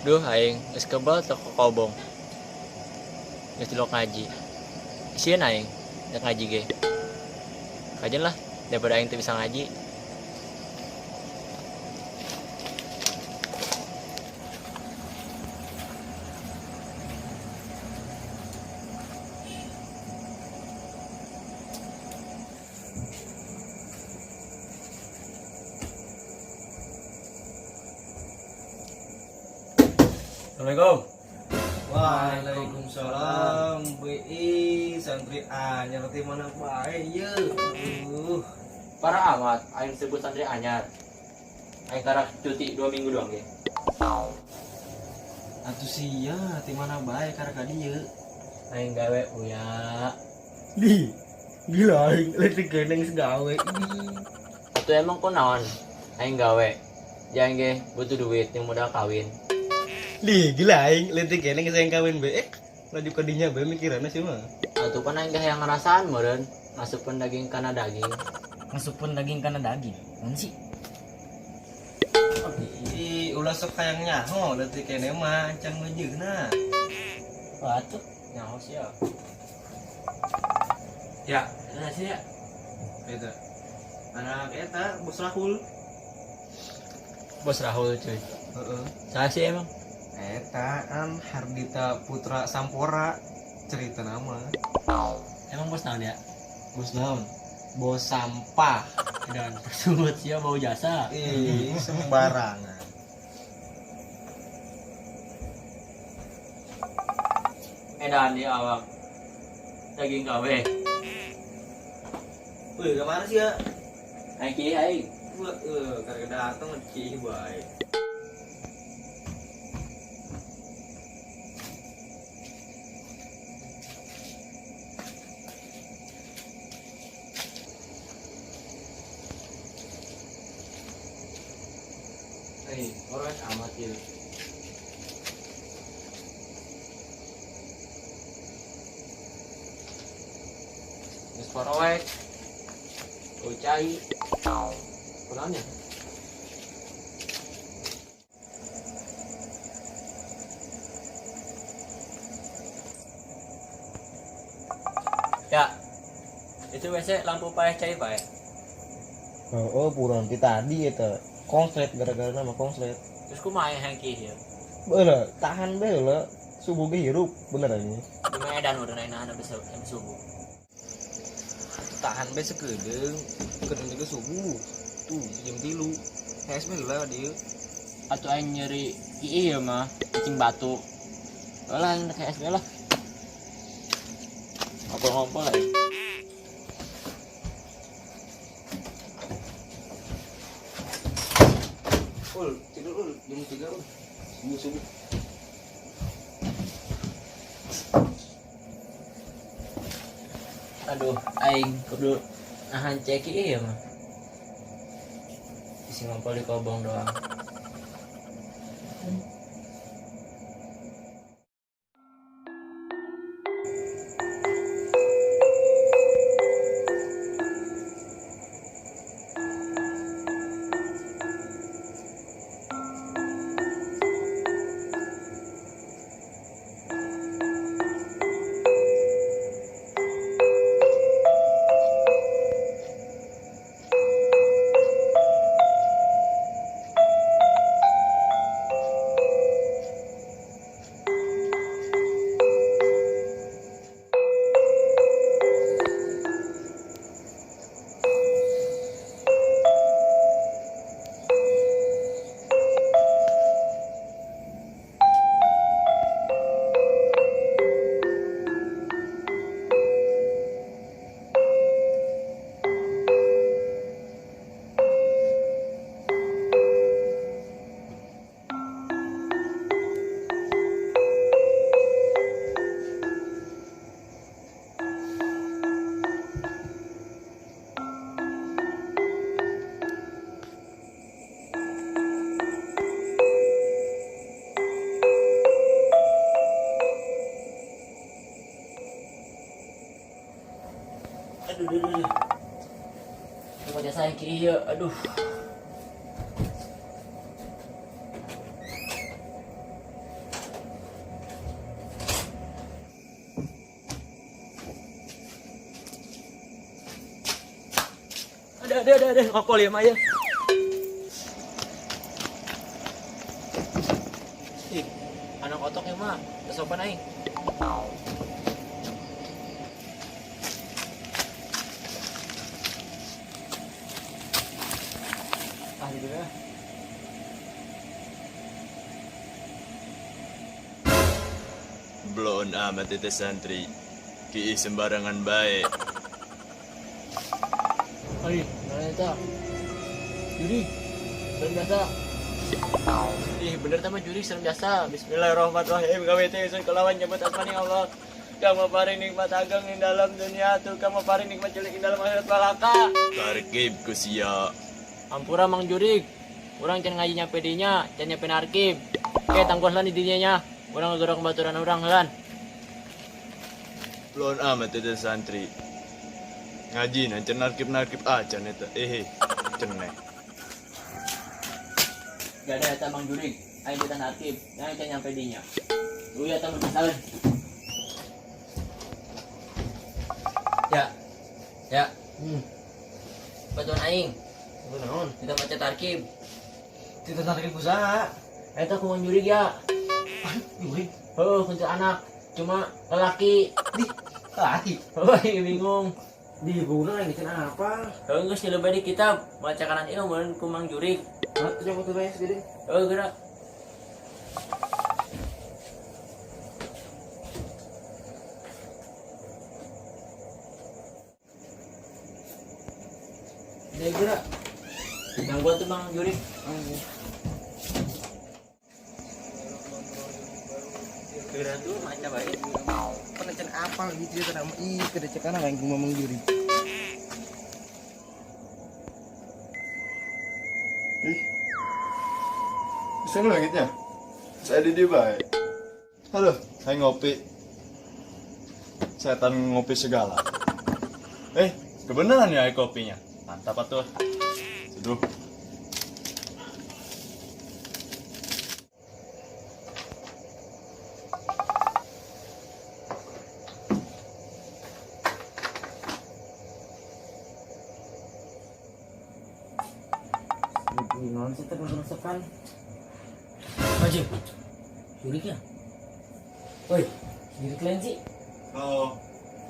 Duh aing geus kebal teu kobong. Geus tilok ngaji. Sieun aing rek ngaji ge. Kajen lah daripada aing teu bisa ngaji. Assalamualaikum. Waalaikumsalam. BI santri anyar teh mana bae ye. Para amat aing sebut santri anyar. Aing karak cuti 2 minggu doang ge. Atuh sia teh mana bae karek ka dieu. Aing gawe uya. Di. Gila aing leutik geneng segawe. Atuh emang kunaon? Aing gawe. Jangan ge butuh duit yang modal kawin. Di gila aing leutik geneng sayang kawin bae. Laju ka dinya bae mikiranna sih mah. Atuh kan aing yang ngerasaan meureun masukkeun daging kana daging. Masukkan daging karena daging. Naon sih? Ulah sok hayang nyaho leutik keneh mah can ngeujeuna. Atuh nyaho sia. Ya, nah sia. Eta. Anak eta Bos Rahul. Bos Rahul cuy. Heeh. Saha sih emang? Eta kan Hardita Putra Sampora cerita nama. Emang bos naon ya? Bos naon? Bos sampah. Dan tersebut sia bau jasa. Ih, sembarangan. Edan dia awak. Daging gawe. Wih, kemana sih ya? Aing kieu aing. Karena datang ngeci bae. Orang amat ya. Geus porowek. Ucai. Kurangnya. Ya. Itu WC lampu paeh cai paeh. Oh, puron kita tadi eta. Konslet gara-gara nama konslet. Terus kumaha yang kieu ya? Bener, tahan bae lah. Subuh ge hirup bener ini. Di Medan udah naik besok jam subuh. Tahan bae sakedeung. Kedeung juga subuh. Tuh, jam 3. Hes bae lah dieu. Atuh aing nyeri ieu mah cicing batu. Lah aing ke SB lah. Ngompol-ngompol aing. Tidur jam 3 subuh. Aduh, aing kudu nahan ceki ieu mah. Isi ngompol di kobong doang. Aduh. Pokoknya saya kieu, aduh. Ada kokol ya Maya. Ih, anak otok ya mah, sopan aing. Ah gitu ya. Belum amat itu santri. Ki sembarangan baik. Oi, mana eta? Juri, serem biasa. Ih, bener sama juri serem biasa. Bismillahirrahmanirrahim. Kami teh kelawan nyebut asmani Allah. Kamu paring nikmat ageng di dalam dunia tuh, kamu paring nikmat cilik di dalam akhirat balaka. Tarkib kusia. Ampura Mang Jurig. Urang can ngaji nyampe dinya, can nyampe narkib. Oke, tangguhlan di dinya nya. Urang ngegorok baturan urang lan. Belum amat itu santri. Ngaji nanti narkib aja neta. Cenek. Gak ada eta Mang Jurig. Ayo kita narkib, yang can nyampe dinya. Lu ya tamu kesalahan. Ya. Batuan aing. Naon? Kita baca tarkib. Kita tarik usaha. Eta ku Mang Jurig ya. Jurig. Kunci anak. Cuma lelaki. Laki. Bingung. Di guna ini kenapa? Geus nyelebih di kitab. Baca kanan ilmu mun ku Mang Jurig. Coba tuh guys gede. Gerak. Dia gerak. Yang gua tuh Mang Jurig. Gerak tuh macam baik. Penecen apa gitu ya nama kedecekan yang gua ngomong juri. Bisa langitnya? Saya di baik. Halo, saya ngopi. Setan ngopi segala. Kebenaran ya kopinya. Mantap atuh. Seduh. Gimana sih terus-terusan? Maju. Jurig ya. Woi, Jurig lain sih. Oh,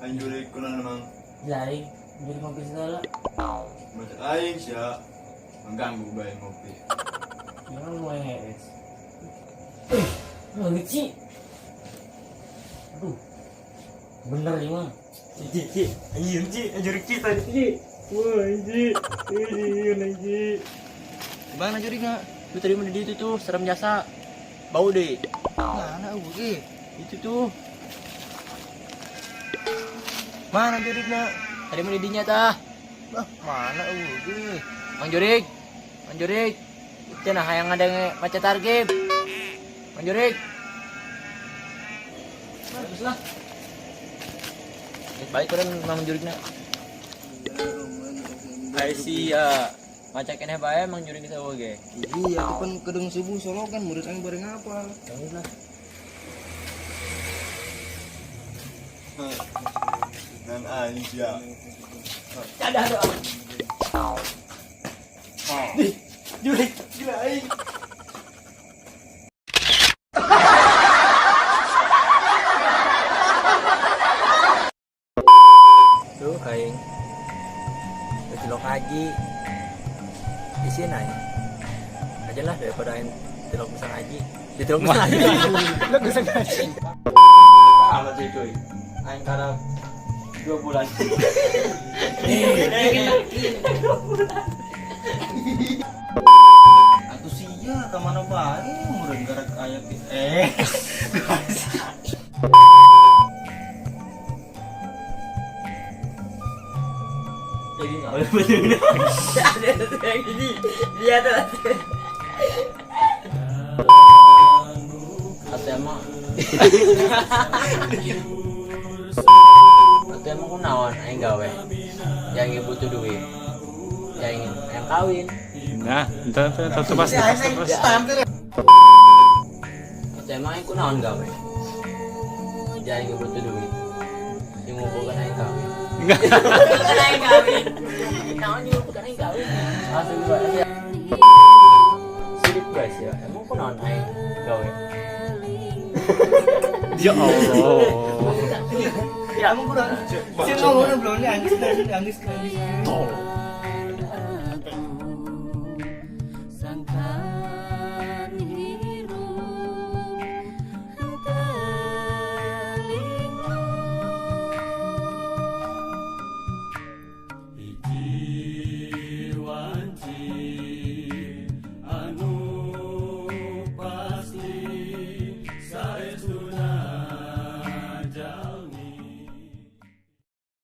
anjuri kunan memang Jaring, Jurig ngopi segala. macam aing sia mengganggu bayi ngopi. Jangan lu ngehes. Eh, nggak sih. Aduh, bener nih mah. Jurig kita ini. Wah, ini. Bang juri nggak? Lu tadi mana di itu tuh, serem jasa. Bau deh. Mana ugi? Itu tuh. Mana juri nggak? Tadi mana dinya tah? Mana ugi? Mang Jurig. Cenah hayang ada macet targib. Mang Jurig. Bagus lah. Baik kan Mang Jurig na. Aisyah. Macak kene bae Mang Jurig bisa oge. Iya, itu kan kedeng subuh solo kan murid aing bareng apa? Bagus lah. Dan aing sia. Ada doa. Jurig, gila aing. Tuh kain. Cilok haji. Isian aja. Aja lah daripada aing cilok bisa ngaji. Di cilok bisa ngaji. Cilok bisa ngaji. Amat sih cuy. Aing karena 2 bulan. Atuh sia ka mana bae murid garak aya Jadi nggak boleh betul. Ada yang gini. Dia tuh. Atau emang. Atau emang ku naon aing gawe. Yang ibu butuh duit. Yang kawin. Nah, entar pas. Atau emang aing ku naon gawe. Yang ibu butuh duit. Yang ngumpulkan aing kawin. Bukan aing kawin. Naon juga bukan aing kawin. Langsung juga ya. Surprise ya. Emang kok naon aing gawe? Ya Allah. Ya, kamu kurang. Sih ngomong belum nih, anggis. Tol.